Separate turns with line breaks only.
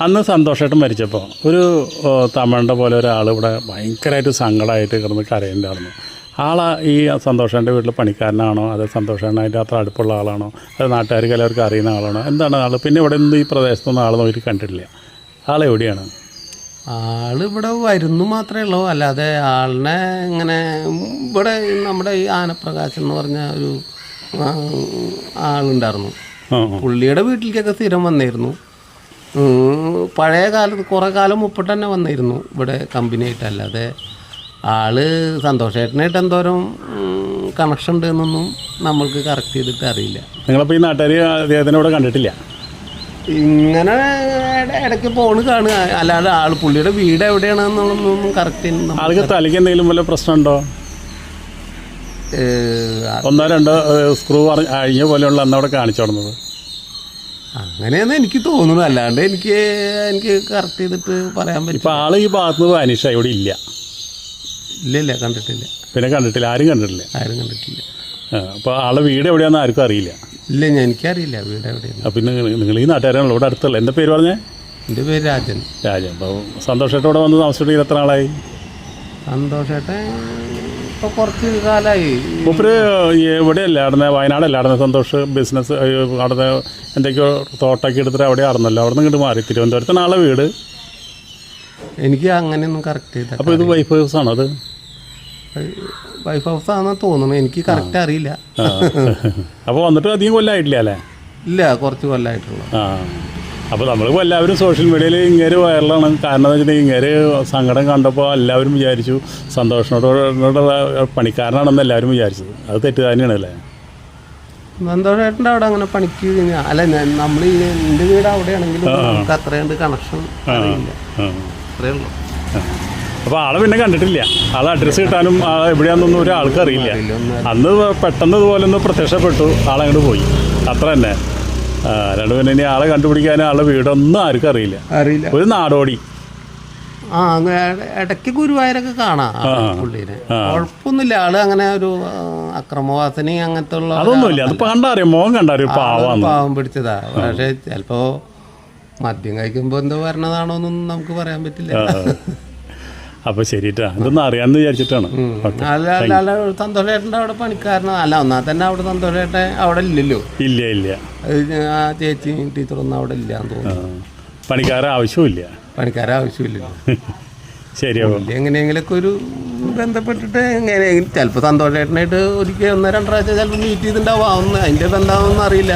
അന്ന് സന്തോഷമായിട്ട് മരിച്ചപ്പോൾ ഒരു തമിഴിൻ്റെ പോലെ ഒരാൾ ഇവിടെ ഭയങ്കരമായിട്ട് സങ്കടമായിട്ട് കിടന്ന് കരയുണ്ടായിരുന്നു. ഈ സന്തോഷേൻ്റെ വീട്ടിൽ പണിക്കാരനാണോ അതോ സന്തോഷേനായിട്ട് അത്ര അടുപ്പുള്ള ആളാണോ അത് നാട്ടുകാർക്ക് എല്ലാവർക്കും അറിയുന്ന ആളാണോ എന്താണ് ആൾ? പിന്നെ ഇവിടെ നിന്ന് ഈ പ്രദേശത്തൊന്നും ആൾ നോക്കിയിട്ട് കണ്ടിട്ടില്ല. ആളെവിടെയാണ്?
ആളിവിടെ വരുന്നു മാത്രമേ ഉള്ളൂ, അല്ലാതെ ആളിനെ ഇങ്ങനെ ഇവിടെ നമ്മുടെ ഈ ആനപ്രകാശം എന്ന് പറഞ്ഞ ഒരു ആളുണ്ടായിരുന്നു. പുള്ളിയുടെ വീട്ടിലേക്കൊക്കെ സ്ഥിരം വന്നിരുന്നു. പഴയ കാലത്ത് കുറേ കാലം മുപ്പിട്ട് തന്നെ വന്നിരുന്നു ഇവിടെ കമ്പനിയായിട്ട്. അല്ലാതെ ആള് സന്തോഷേട്ടനായിട്ട് എന്തോരം കണക്ഷൻ ഉണ്ട് എന്നൊന്നും നമ്മൾക്ക് കറക്റ്റ് ചെയ്തിട്ട് അറിയില്ല.
നിങ്ങളിപ്പോൾ ഈ നാട്ടുകാർ അദ്ദേഹത്തിനെ ഇവിടെ കണ്ടിട്ടില്ല?
ഇങ്ങനെ ഇടയ്ക്ക് ഫോണ് കാണുക, അല്ലാതെ പുള്ളിയുടെ വീട് എവിടെയാണെന്നുള്ളതൊന്നും കറക്റ്റ്.
ആൾക്ക് തലയ്ക്ക് എന്തെങ്കിലും വല്ല പ്രശ്നമുണ്ടോ? ഒന്നോ രണ്ടോ സ്ക്രൂ അഴിഞ്ഞ പോലെയുള്ള അന്നവിടെ കാണിച്ചു കൊടുന്നത്
അങ്ങനെയെന്ന് എനിക്ക് തോന്നുന്നു. അല്ലാണ്ട് എനിക്ക് കറക്റ്റ് ചെയ്തിട്ട് പറയാൻ പറ്റും.
ഇപ്പം ആൾ ഈ ഭാഗത്തുനിന്ന് വാനിഷ ഇവിടെ ഇല്ല.
ഇല്ല, കണ്ടിട്ടില്ല.
പിന്നെ കണ്ടിട്ടില്ല? ആരും കണ്ടിട്ടില്ല? അപ്പോൾ ആളുടെ വീട് എവിടെയാണെന്ന് ആർക്കും അറിയില്ല?
ഇല്ല, എനിക്കറിയില്ല വീട് എവിടെയാണ്.
പിന്നെ നിങ്ങൾ ഈ നാട്ടുകാരാണല്ലോ ഇവിടെ അടുത്തുള്ള. എൻ്റെ പേര് പറഞ്ഞേ?
എൻ്റെ പേര് രാജൻ.
അപ്പോൾ സന്തോഷേട്ടൻ ഇവിടെ വന്ന് താമസിച്ചിട്ട് എത്ര നാളായി?
സന്തോഷേട്ടൻ ഇപ്പോൾ കുറച്ച് കാലമായി.
മൂപ്പര് ഇവിടെ അല്ലായിരുന്നേ? വയനാടല്ലായിരുന്നേ സന്തോഷ് ബിസിനസ്? അവിടെ എന്തൊക്കെയോ തോട്ടൊക്കെ എടുത്തിട്ട് അവിടെ ആയിരുന്നല്ലോ. അവിടെ നിന്ന് ഇങ്ങോട്ട് മാറി തിരുവനന്തപുരത്താണ് ആളെ വീട്.
എനിക്ക് അങ്ങനെയൊന്നും കറക്റ്റ് ചെയ്ത.
അപ്പോൾ ഇത് വൈഫ് ഹൗസ് ആണോ? അത്
വൈഫ് ഹൗസ് ആണെന്ന് തോന്നുന്നു, എനിക്ക് കറക്റ്റ് അറിയില്ല.
അപ്പോൾ വന്നിട്ട് അധികം കൊല്ലമായിട്ടില്ല അല്ലേ?
ഇല്ല, കുറച്ച് കൊല്ലമായിട്ടുള്ളൂ.
അപ്പോൾ നമ്മളിപ്പോൾ എല്ലാവരും സോഷ്യൽ മീഡിയയിൽ ഇങ്ങേര് വൈറലാണ്. കാരണം എന്ന് വെച്ചിട്ടുണ്ടെങ്കിൽ ഇങ്ങേര് സങ്കടം കണ്ടപ്പോൾ എല്ലാവരും വിചാരിച്ചു സന്തോഷത്തോടുള്ള പണിക്കാരനാണെന്ന് എല്ലാവരും വിചാരിച്ചത്. അത് തെറ്റുതന്നെയാണല്ലേ?
സന്തോഷേട്ടൻ്റെ അവിടെ അങ്ങനെ പണിക്ക് അല്ല, നമ്മൾ എൻ്റെ വീട് അവിടെയാണെങ്കിലും നമുക്ക് അത്രയുണ്ട് കണക്ഷൻ അറിയില്ല. അത്രയേ ഉള്ളൂ.
അപ്പോൾ ആളെ പിന്നെ കണ്ടിട്ടില്ല. ആളെ അഡ്രസ്സ് കിട്ടാനും ആളെ എവിടെയാണെന്നൊന്നും ഒരാൾക്ക് അറിയില്ല. അന്ന് പെട്ടെന്ന് ഇതുപോലെ ഒന്ന് പ്രത്യക്ഷപ്പെട്ടു, ആളങ്ങോട്ട് പോയി, അത്ര തന്നെ. രണ്ട് പിന്നെ ഇനി ആളെ കണ്ടുപിടിക്കാനും ആളുടെ വീടൊന്നും ആർക്കും അറിയില്ല. ഒരു നാടോടി.
ഇടയ്ക്ക് ഗുരുവായൂരൊക്കെ കാണാം പുള്ളീനെ. കുഴപ്പമൊന്നുമില്ല. ആള് അങ്ങനെ ഒരു അക്രമവാസന അങ്ങനത്തെ ഉള്ള
അതൊന്നുമില്ല. അത് കണ്ടറിയാം, മോഹം കണ്ടറിയാം.
പാവം പിടിച്ചതാ. പക്ഷെ ചിലപ്പോ മദ്യം കഴിക്കുമ്പോ എന്തോ വരണതാണോന്നും നമുക്ക് പറയാൻ പറ്റില്ല.
അപ്പോൾ ശരിട്ടാ, ഇതൊന്നും അറിയാമെന്ന് വിചാരിച്ചിട്ടാണ്.
അല്ല, സന്തോഷേട്ടൻ്റെ അവിടെ പണിക്കാരനോ അല്ല, ഒന്നാ തന്നെ അവിടെ സന്തോഷേട്ടൻ അവിടെ ഇല്ലല്ലോ.
ഇല്ല.
ആ ചേച്ചിയും ടീച്ചറൊന്നും അവിടെ ഇല്ലാന്ന് തോന്നുന്നു.
പണിക്കാരെ ആവശ്യമില്ല. ശരിയാവും.
എങ്ങനെയെങ്കിലൊക്കെ ഒരു ബന്ധപ്പെട്ടിട്ട് എങ്ങനെയെങ്കിലും ചിലപ്പോൾ സന്തോഷേട്ടനായിട്ട് ഒരിക്കൽ 1-2 പ്രാവശ്യം ചിലപ്പോൾ മീറ്റ് ചെയ്തിട്ടുണ്ടാവാം. അതിൻ്റെ ബന്ധമാണെന്ന് അറിയില്ല.